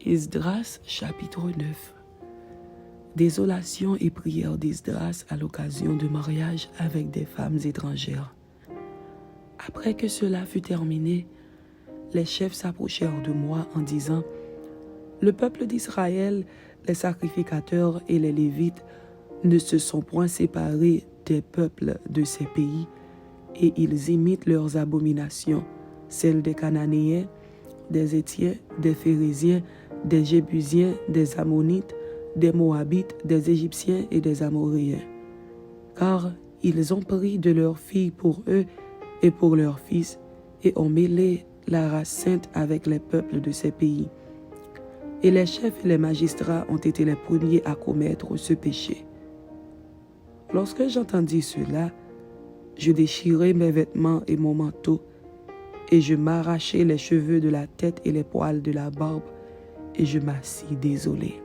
Esdras chapitre 9. Désolation et prière d'Esdras à l'occasion de mariage avec des femmes étrangères. Après que cela fut terminé, les chefs s'approchèrent de moi en disant : Le peuple d'Israël, les sacrificateurs et les Lévites ne se sont point séparés des peuples de ces pays, et ils imitent leurs abominations, celles des Cananéens, des Hétiens, des Phéréziens, des Jébusiens, des Ammonites, des Moabites, des Égyptiens et des Amoréens. Car ils ont pris de leurs filles pour eux et pour leurs fils, et ont mêlé la race sainte avec les peuples de ces pays. Et les chefs et les magistrats ont été les premiers à commettre ce péché. Lorsque j'entendis cela, je déchirai mes vêtements et mon manteau, et je m'arrachai les cheveux de la tête et les poils de la barbe, et je m'assis désolé.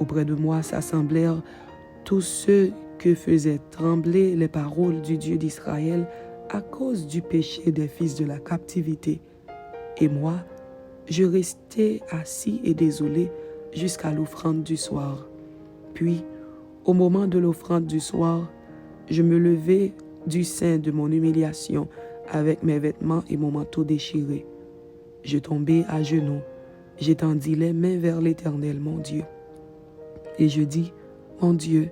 Auprès de moi s'assemblèrent tous ceux que faisaient trembler les paroles du Dieu d'Israël à cause du péché des fils de la captivité. Et moi, je restai assis et désolé jusqu'à l'offrande du soir. Puis, au moment de l'offrande du soir, je me levai du sein de mon humiliation avec mes vêtements et mon manteau déchiré. Je tombai à genoux, j'étendis les mains vers l'Éternel, mon Dieu. Et je dis : Mon Dieu,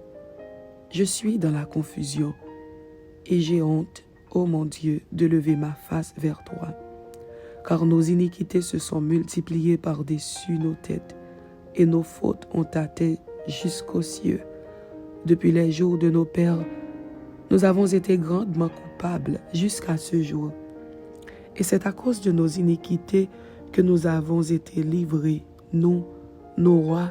je suis dans la confusion, et j'ai honte, ô mon Dieu, de lever ma face vers toi. Car nos iniquités se sont multipliées par-dessus nos têtes, et nos fautes ont atteint jusqu'aux cieux. Depuis les jours de nos pères, nous avons été grandement coupables jusqu'à ce jour. Et c'est à cause de nos iniquités que nous avons été livrés, nous, nos rois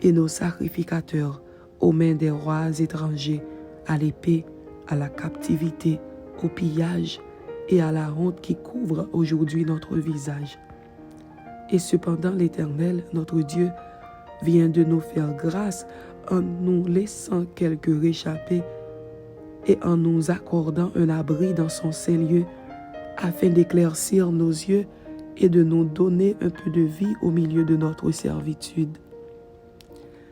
et nos sacrificateurs, aux mains des rois étrangers, à l'épée, à la captivité, au pillage et à la honte qui couvre aujourd'hui notre visage. Et cependant l'Éternel, notre Dieu, vient de nous faire grâce en nous laissant quelques réchappés et en nous accordant un abri dans son saint lieu, afin d'éclaircir nos yeux et de nous donner un peu de vie au milieu de notre servitude.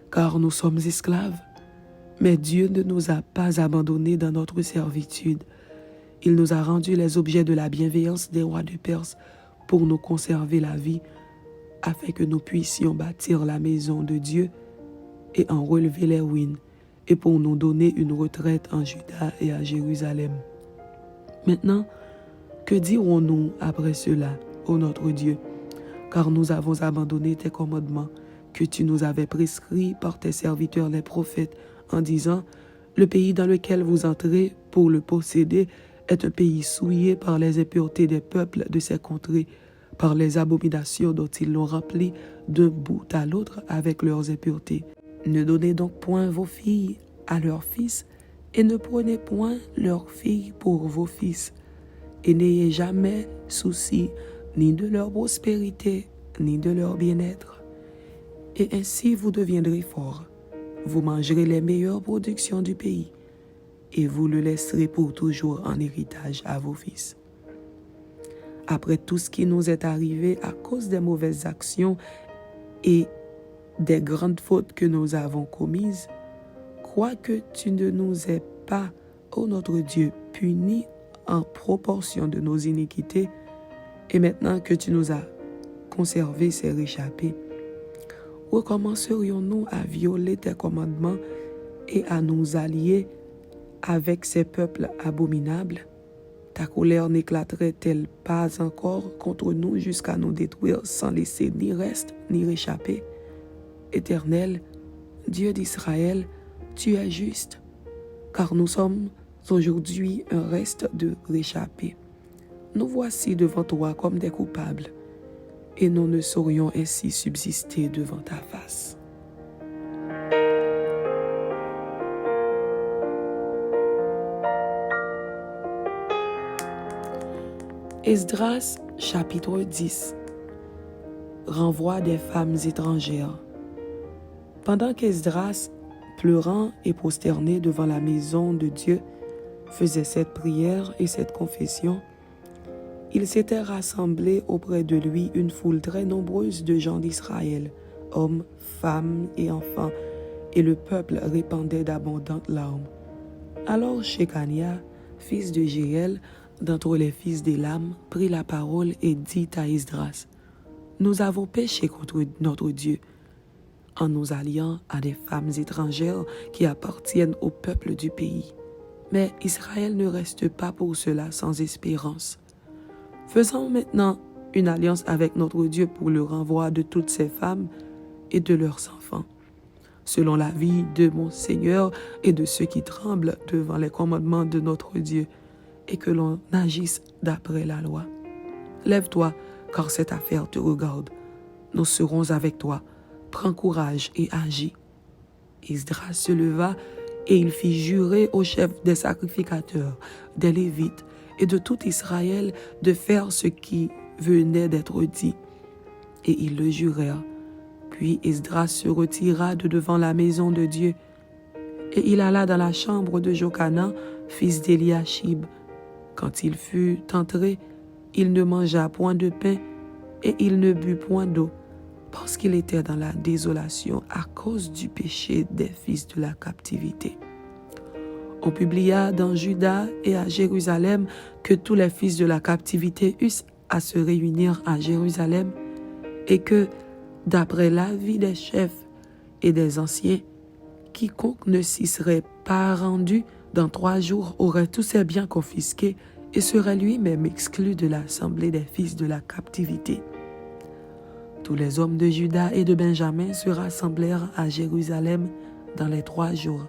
Car nous sommes esclaves, mais Dieu ne nous a pas abandonnés dans notre servitude. Il nous a rendus les objets de la bienveillance des rois de Perse pour nous conserver la vie, afin que nous puissions bâtir la maison de Dieu et en relever les ruines, et pour nous donner une retraite en Juda et à Jérusalem. Maintenant, que dirons-nous après cela, ô notre Dieu? Car nous avons abandonné tes commandements que tu nous avais prescrits par tes serviteurs les prophètes, en disant : Le pays dans lequel vous entrez pour le posséder est un pays souillé par les impuretés des peuples de ces contrées, par les abominations dont ils l'ont rempli d'un bout à l'autre avec leurs impuretés. Ne donnez donc point vos filles à leurs fils, et ne prenez point leurs filles pour vos fils, et n'ayez jamais souci ni de leur prospérité, ni de leur bien-être. Et ainsi vous deviendrez forts, vous mangerez les meilleures productions du pays, et vous le laisserez pour toujours en héritage à vos fils. Après tout ce qui nous est arrivé à cause des mauvaises actions et des grandes fautes que nous avons commises, quoique tu ne nous aies pas, ô notre Dieu, punis en proportion de nos iniquités, et maintenant que tu nous as conservé ces réchappés, recommencerions-nous à violer tes commandements et à nous allier avec ces peuples abominables? Ta colère n'éclaterait-elle pas encore contre nous jusqu'à nous détruire sans laisser ni reste ni réchappé? Éternel, Dieu d'Israël, tu es juste, car nous sommes aujourd'hui un reste de réchappés. Nous voici devant toi comme des coupables, et nous ne saurions ainsi subsister devant ta face. Esdras chapitre 10. Renvoi des femmes étrangères. Pendant qu'Esdras, pleurant et prosterné devant la maison de Dieu, faisait cette prière et cette confession, il s'était rassemblé auprès de lui une foule très nombreuse de gens d'Israël, hommes, femmes et enfants, et le peuple répandait d'abondantes larmes. Alors Shekania, fils de Jéel, d'entre les fils d'Élam, prit la parole et dit à Esdras, « Nous avons péché contre notre Dieu, en nous alliant à des femmes étrangères qui appartiennent au peuple du pays. Mais Israël ne reste pas pour cela sans espérance. Faisons maintenant une alliance avec notre Dieu pour le renvoi de toutes ces femmes et de leurs enfants, selon l'avis de mon Seigneur et de ceux qui tremblent devant les commandements de notre Dieu, et que l'on agisse d'après la loi. Lève-toi, car cette affaire te regarde. Nous serons avec toi. Prends courage et agis. » Esdras se leva et il fit jurer au chef des sacrificateurs, des Lévites et de tout Israël de faire ce qui venait d'être dit. Et ils le jurèrent. Puis Esdras se retira de devant la maison de Dieu, et il alla dans la chambre de Jochanan, fils d'Eliashib. Quand il fut entré, il ne mangea point de pain et il ne but point d'eau, parce qu'il était dans la désolation à cause du péché des fils de la captivité. On publia dans Juda et à Jérusalem que tous les fils de la captivité eussent à se réunir à Jérusalem, et que, d'après l'avis des chefs et des anciens, quiconque ne s'y serait pas rendu dans 3 jours aurait tous ses biens confisqués et serait lui-même exclu de l'assemblée des fils de la captivité. Tous les hommes de Juda et de Benjamin se rassemblèrent à Jérusalem dans les 3 jours.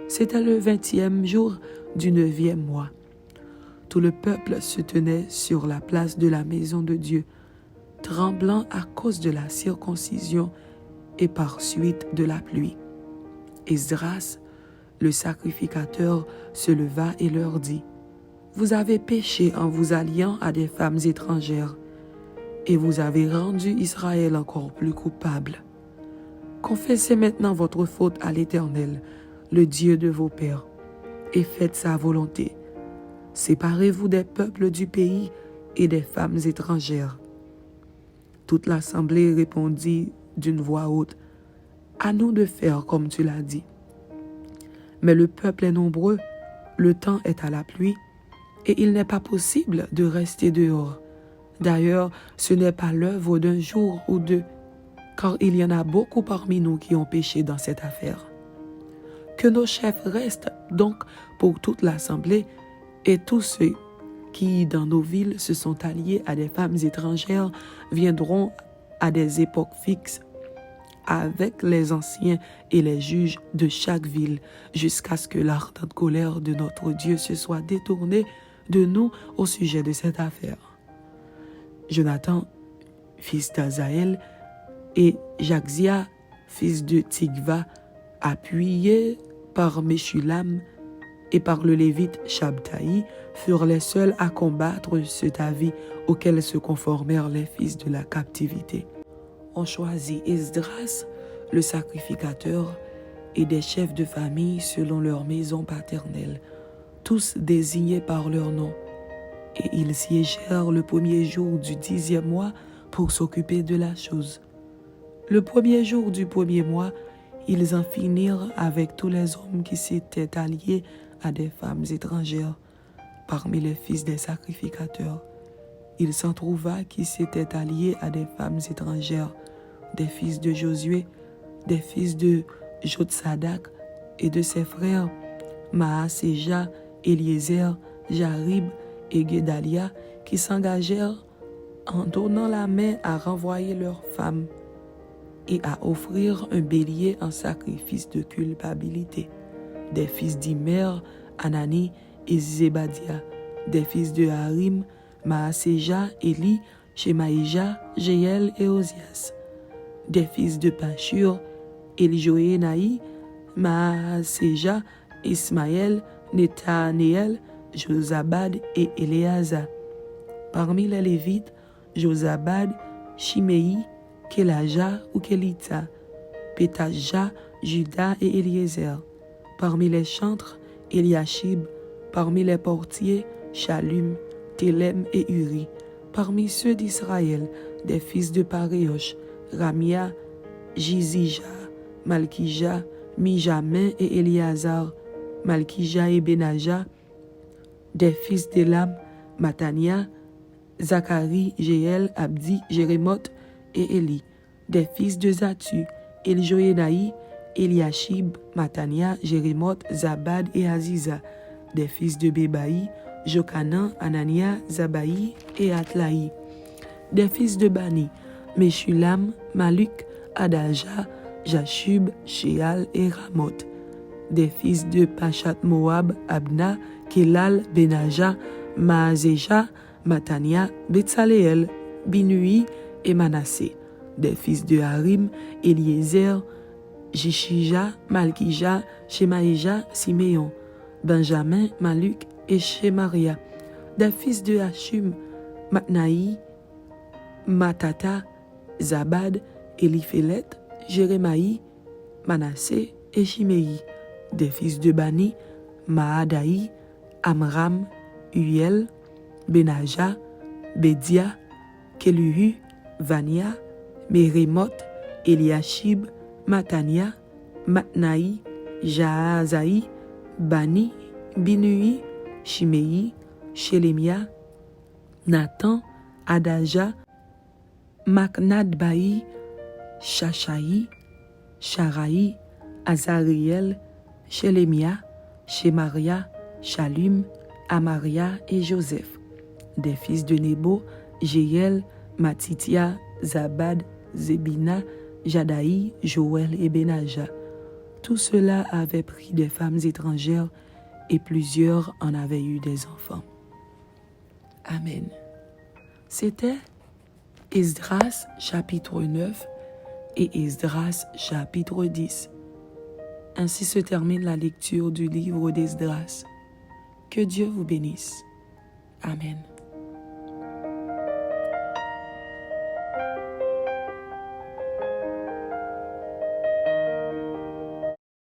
C'était le 20e jour du 9e mois. Tout le peuple se tenait sur la place de la maison de Dieu, tremblant à cause de la circoncision et par suite de la pluie. Esdras, le sacrificateur, se leva et leur dit, « Vous avez péché en vous alliant à des femmes étrangères, et vous avez rendu Israël encore plus coupable. Confessez maintenant votre faute à l'Éternel, le Dieu de vos pères, et faites sa volonté. Séparez-vous des peuples du pays et des femmes étrangères. » Toute l'assemblée répondit d'une voix haute, « À nous de faire comme tu l'as dit. » Mais le peuple est nombreux, le temps est à la pluie, et il n'est pas possible de rester dehors. D'ailleurs, ce n'est pas l'œuvre d'un jour ou 2, car il y en a beaucoup parmi nous qui ont péché dans cette affaire. Que nos chefs restent donc pour toute l'assemblée, et tous ceux qui, dans nos villes, se sont alliés à des femmes étrangères viendront à des époques fixes avec les anciens et les juges de chaque ville, jusqu'à ce que l'ardente colère de notre Dieu se soit détournée de nous au sujet de cette affaire. Jonathan, fils d'Azaël, et Jaxia, fils de Tigva, appuyés par Meshulam et par le Lévite Shabtaï, furent les seuls à combattre cet avis auquel se conformèrent les fils de la captivité. On choisit Esdras, le sacrificateur, et des chefs de famille selon leur maison paternelle, tous désignés par leur nom. Et ils siégèrent le 1er jour du 10e mois pour s'occuper de la chose. Le 1er jour du 1er mois, ils en finirent avec tous les hommes qui s'étaient alliés à des femmes étrangères parmi les fils des sacrificateurs. Il s'en trouva qui s'étaient alliés à des femmes étrangères, des fils de Josué, des fils de Jotsadak et de ses frères, Maaséja, Eliezer, Jarib et Guédalia, qui s'engagèrent en donnant la main à renvoyer leurs femmes et à offrir un bélier en sacrifice de culpabilité. Des fils d'Imer, Anani et Zébadia, des fils de Harim, Maaséja, Éli, Shemaïja, Jéel et Ozias, des fils de Pachur, Eljoénaï, Maaséja, Ismaël, Nethanéel, Josabad et Éléazar. Parmi les Lévites, Josabad, Shimei, Kélaja ou Kélita, Pétaja, Juda et Eliezer. Parmi les chantres, Eliashib. Parmi les portiers, Shalum, Télem et Uri. Parmi ceux d'Israël, des fils de Paréosh, Ramia, Jizija, Malkija, Mijamin et Éléazar, Malkija et Benaja, des fils d'Élam, Matania, Zacharie, Jéel, Abdi, Jérémoth et Élie, des fils de Zatu, Eljoénaï, Eliashib, Matania, Jérémoth, Zabad et Aziza, des fils de Bébaï, Jokanan, Anania, Zabaï et Atlaï, des fils de Bani, Meshulam, Maluk, Adaja, Jashub, Sheal et Ramoth, des fils de Pachat Moab, Abna, Kelal, Benaja, Maazeja, Matania, Betsaleel, Binui et Manassé, des fils de Harim, Eliezer, Jishija, Malkija, Shemaïja, Siméon, Benjamin, Maluk et Shemaria, des fils de Hashum, Matnaï, Matata, Zabad, Eliphelet, Jérémaï, Manassé et Shimei, des fils de Bani, Maadaï, Amram, Uel, Benaja, Bédia, Keluhu, Vania, Mérémoth, Eliashib, Matania, Matnaï, Jaazaï, Bani, Binui, Shimei, Shelemia, Nathan, Adaja, Maknadbaï, Shashaï, Sharaï, Azariel, Shelemia, Shemaria, Shalum, Amaria et Joseph, des fils de Nebo, Jéel, Matitia, Zabad, Zébina, Jadaï, Joël et Benaja. Tout cela avait pris des femmes étrangères et plusieurs en avaient eu des enfants. Amen. C'était Esdras chapitre 9 et Esdras chapitre 10. Ainsi se termine la lecture du livre d'Esdras. Que Dieu vous bénisse. Amen.